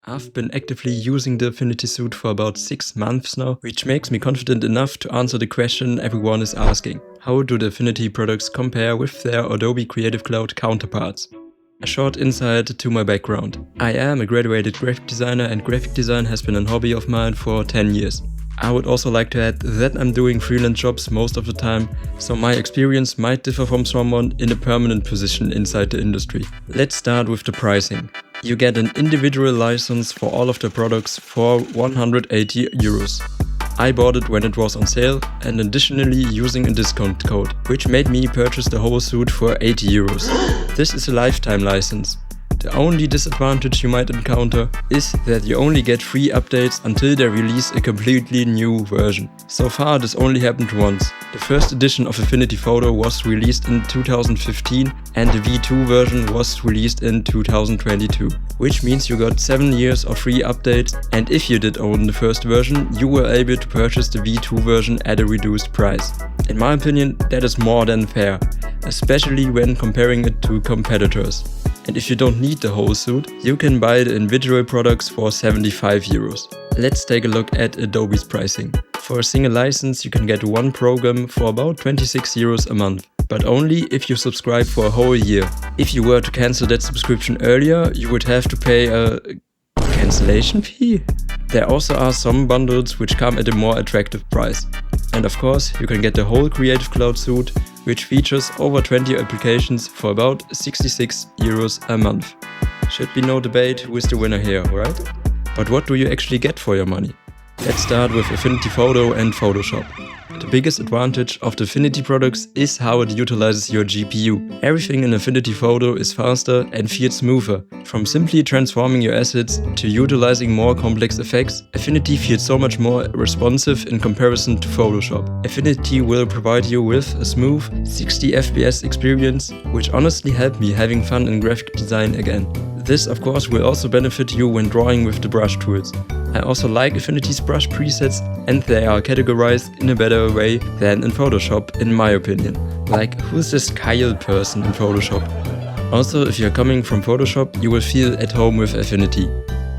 I've been actively using the Affinity Suite for about 6 months now, which makes me confident enough to answer the question everyone is asking. How do the Affinity products compare with their Adobe Creative Cloud counterparts? A short insight to my background. I am a graduated graphic designer and graphic design has been a hobby of mine for 10 years. I would also like to add that I'm doing freelance jobs most of the time, so my experience might differ from someone in a permanent position inside the industry. Let's start with the pricing. You get an individual license for all of the products for 180 euros. I bought it when it was on sale and additionally using a discount code, which made me purchase the whole suite for 80 euros. This is a lifetime license. The only disadvantage you might encounter is that you only get free updates until they release a completely new version. So far this only happened once. The first edition of Affinity Photo was released in 2015 and the V2 version was released in 2022. Which means you got 7 years of free updates, and if you did own the first version, you were able to purchase the V2 version at a reduced price. In my opinion, that is more than fair, especially when comparing it to competitors. And if you don't need the whole suite, you can buy the individual products for 75 euros. Let's take a look at Adobe's pricing. For a single license, you can get one program for about 26 euros a month, but only if you subscribe for a whole year. If you were to cancel that subscription earlier, you would have to pay a cancellation fee. There also are some bundles which come at a more attractive price. And of course, you can get the whole Creative Cloud suite, which features over 20 applications for about 66 euros a month. Should be no debate who is the winner here, right? But what do you actually get for your money? Let's start with Affinity Photo and Photoshop. The biggest advantage of the Affinity products is how it utilizes your GPU. Everything in Affinity Photo is faster and feels smoother. From simply transforming your assets to utilizing more complex effects, Affinity feels so much more responsive in comparison to Photoshop. Affinity will provide you with a smooth 60 FPS experience, which honestly helped me having fun in graphic design again. This of course will also benefit you when drawing with the brush tools. I also like Affinity's brush presets and they are categorized in a better way than in Photoshop in my opinion. Like, who's this Kyle person in Photoshop? Also, if you're coming from Photoshop, you will feel at home with Affinity.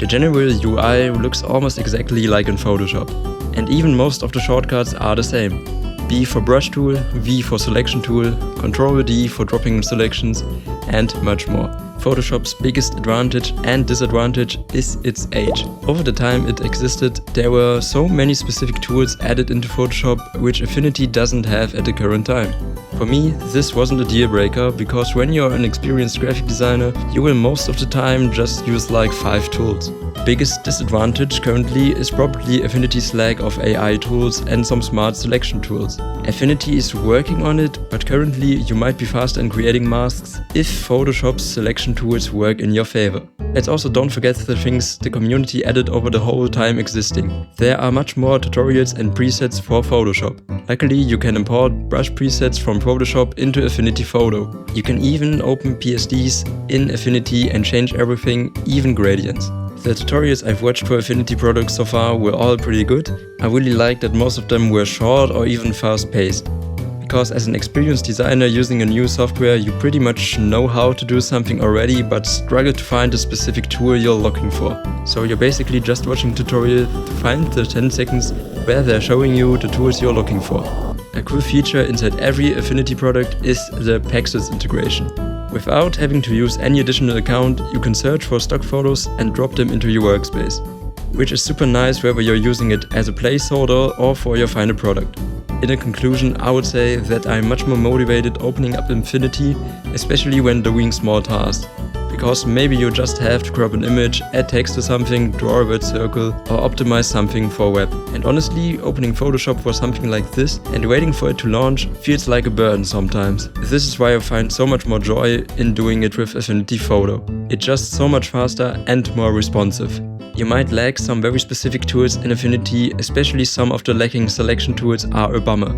The general UI looks almost exactly like in Photoshop. And even most of the shortcuts are the same. B for brush tool, V for selection tool, Ctrl D for dropping selections, and much more. Photoshop's biggest advantage and disadvantage is its age. Over the time it existed, there were so many specific tools added into Photoshop which Affinity doesn't have at the current time. For me, this wasn't a deal breaker because when you're an experienced graphic designer, you will most of the time just use like 5 tools. Biggest disadvantage currently is probably Affinity's lack of AI tools and some smart selection tools. Affinity is working on it, but currently you might be faster in creating masks if Photoshop's selection tools work in your favor. Let's also don't forget the things the community added over the whole time existing. There are much more tutorials and presets for Photoshop. Luckily, you can import brush presets from Photoshop into Affinity Photo. You can even open PSDs in Affinity and change everything, even gradients. The tutorials I've watched for Affinity products so far were all pretty good. I really liked that most of them were short or even fast-paced. Because as an experienced designer using a new software, you pretty much know how to do something already but struggle to find a specific tool you're looking for. So you're basically just watching tutorial to find the 10 seconds where they're showing you the tools you're looking for. A cool feature inside every Affinity product is the Pexels integration. Without having to use any additional account, you can search for stock photos and drop them into your workspace, which is super nice whether you're using it as a placeholder or for your final product. In a conclusion, I would say that I'm much more motivated opening up Affinity, especially when doing small tasks. Because maybe you just have to crop an image, add text to something, draw a word circle, or optimize something for web. And honestly, opening Photoshop for something like this and waiting for it to launch feels like a burden sometimes. This is why I find so much more joy in doing it with Affinity Photo. It's just so much faster and more responsive. You might lack some very specific tools in Affinity, especially some of the lacking selection tools are a bummer.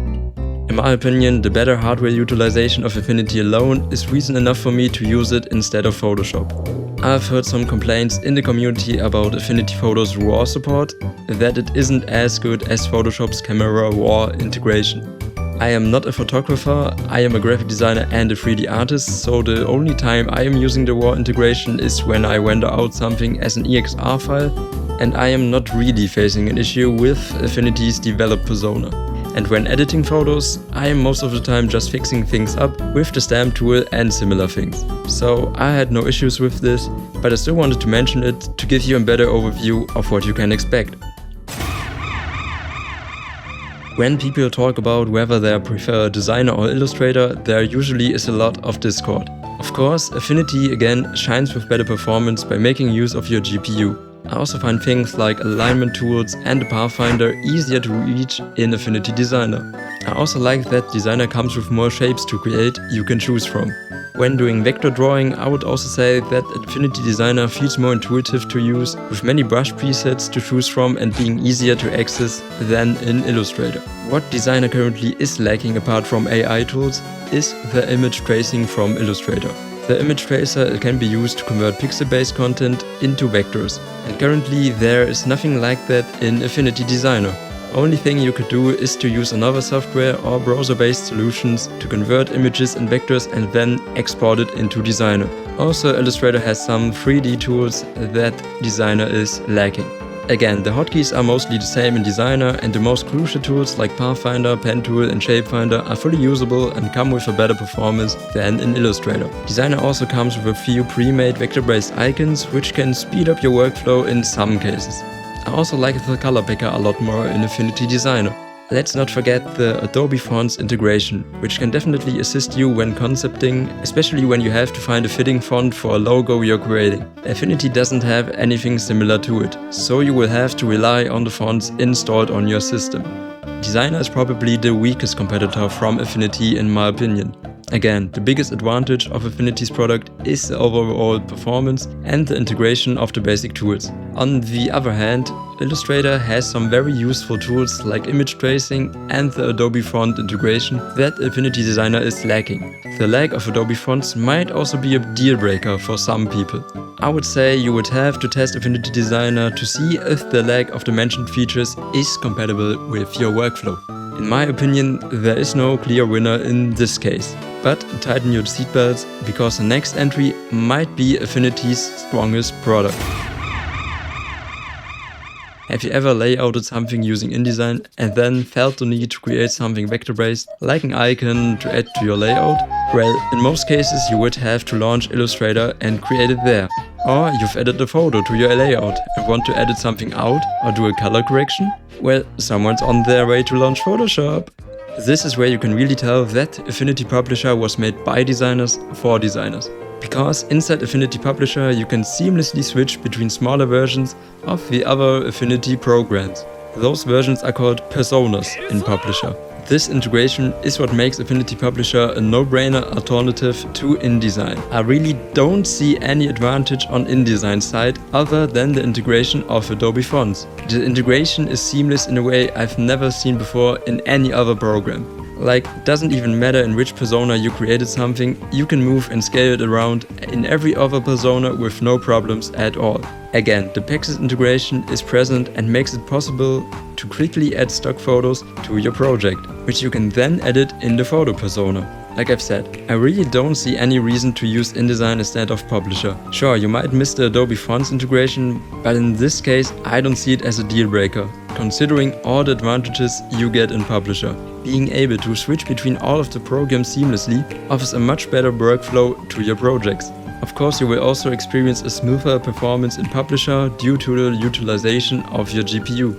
In my opinion, the better hardware utilization of Affinity alone is reason enough for me to use it instead of Photoshop. I've heard some complaints in the community about Affinity Photo's RAW support, that it isn't as good as Photoshop's Camera RAW integration. I am not a photographer, I am a graphic designer and a 3D artist, so the only time I am using the raw integration is when I render out something as an EXR file, and I am not really facing an issue with Affinity's developed persona. And when editing photos, I am most of the time just fixing things up with the stamp tool and similar things. So I had no issues with this, but I still wanted to mention it to give you a better overview of what you can expect. When people talk about whether they prefer Designer or Illustrator, there usually is a lot of discord. Of course, Affinity again shines with better performance by making use of your GPU. I also find things like alignment tools and the pathfinder easier to reach in Affinity Designer. I also like that Designer comes with more shapes to create you can choose from. When doing vector drawing, I would also say that Affinity Designer feels more intuitive to use, with many brush presets to choose from and being easier to access than in Illustrator. What Designer currently is lacking apart from AI tools is the image tracing from Illustrator. The image tracer can be used to convert pixel-based content into vectors, and currently there is nothing like that in Affinity Designer. Only thing you could do is to use another software or browser-based solutions to convert images and vectors and then export it into Designer. Also, Illustrator has some 3D tools that Designer is lacking. Again, the hotkeys are mostly the same in Designer, and the most crucial tools like Pathfinder, Pen Tool and Shapefinder are fully usable and come with a better performance than in Illustrator. Designer also comes with a few pre-made vector-based icons, which can speed up your workflow in some cases. I also like the color picker a lot more in Affinity Designer. Let's not forget the Adobe Fonts integration, which can definitely assist you when concepting, especially when you have to find a fitting font for a logo you're creating. Affinity doesn't have anything similar to it, so you will have to rely on the fonts installed on your system. Designer is probably the weakest competitor from Affinity in my opinion. Again, the biggest advantage of Affinity's product is the overall performance and the integration of the basic tools. On the other hand, Illustrator has some very useful tools like image tracing and the Adobe font integration that Affinity Designer is lacking. The lack of Adobe fonts might also be a deal breaker for some people. I would say you would have to test Affinity Designer to see if the lack of the mentioned features is compatible with your workflow. In my opinion, there is no clear winner in this case. But tighten your seatbelts, because the next entry might be Affinity's strongest product. Have you ever layouted something using InDesign and then felt the need to create something vector-based, like an icon to add to your layout? Well, in most cases you would have to launch Illustrator and create it there. Or you've added a photo to your layout and want to edit something out or do a color correction? Well, someone's on their way to launch Photoshop. This is where you can really tell that Affinity Publisher was made by designers for designers. Because inside Affinity Publisher you can seamlessly switch between smaller versions of the other Affinity programs. Those versions are called personas in Publisher. This integration is what makes Affinity Publisher a no-brainer alternative to InDesign. I really don't see any advantage on InDesign's side other than the integration of Adobe fonts. The integration is seamless in a way I've never seen before in any other program. Like, it doesn't even matter in which persona you created something, you can move and scale it around in every other persona with no problems at all. Again, the Pexes integration is present and makes it possible to quickly add stock photos to your project, which you can then edit in the photo persona. Like I've said, I really don't see any reason to use InDesign instead of Publisher. Sure, you might miss the Adobe Fonts integration, but in this case I don't see it as a deal breaker, considering all the advantages you get in Publisher. Being able to switch between all of the programs seamlessly offers a much better workflow to your projects. Of course, you will also experience a smoother performance in Publisher due to the utilization of your GPU.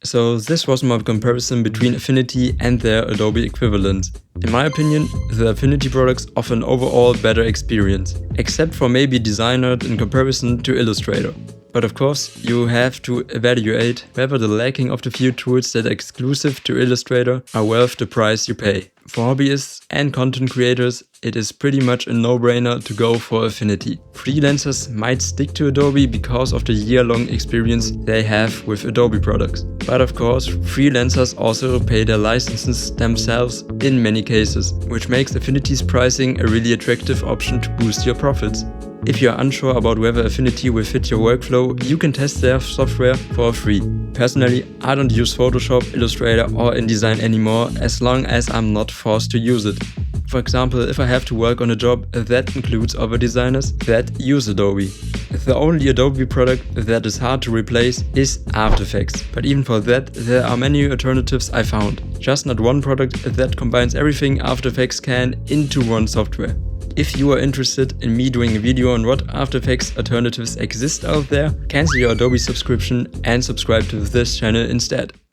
So this was my comparison between Affinity and their Adobe equivalents. In my opinion, the Affinity products offer an overall better experience, except for maybe Designer in comparison to Illustrator. But of course, you have to evaluate whether the lacking of the few tools that are exclusive to Illustrator are worth the price you pay. For hobbyists and content creators, it is pretty much a no-brainer to go for Affinity. Freelancers might stick to Adobe because of the year-long experience they have with Adobe products. But of course, freelancers also pay their licenses themselves in many cases, which makes Affinity's pricing a really attractive option to boost your profits. If you're unsure about whether Affinity will fit your workflow, you can test their software for free. Personally, I don't use Photoshop, Illustrator or InDesign anymore as long as I'm not forced to use it. For example, if I have to work on a job that includes other designers that use Adobe. The only Adobe product that is hard to replace is After Effects, but even for that there are many alternatives I found. Just not one product that combines everything After Effects can into one software. If you are interested in me doing a video on what After Effects alternatives exist out there, cancel your Adobe subscription and subscribe to this channel instead.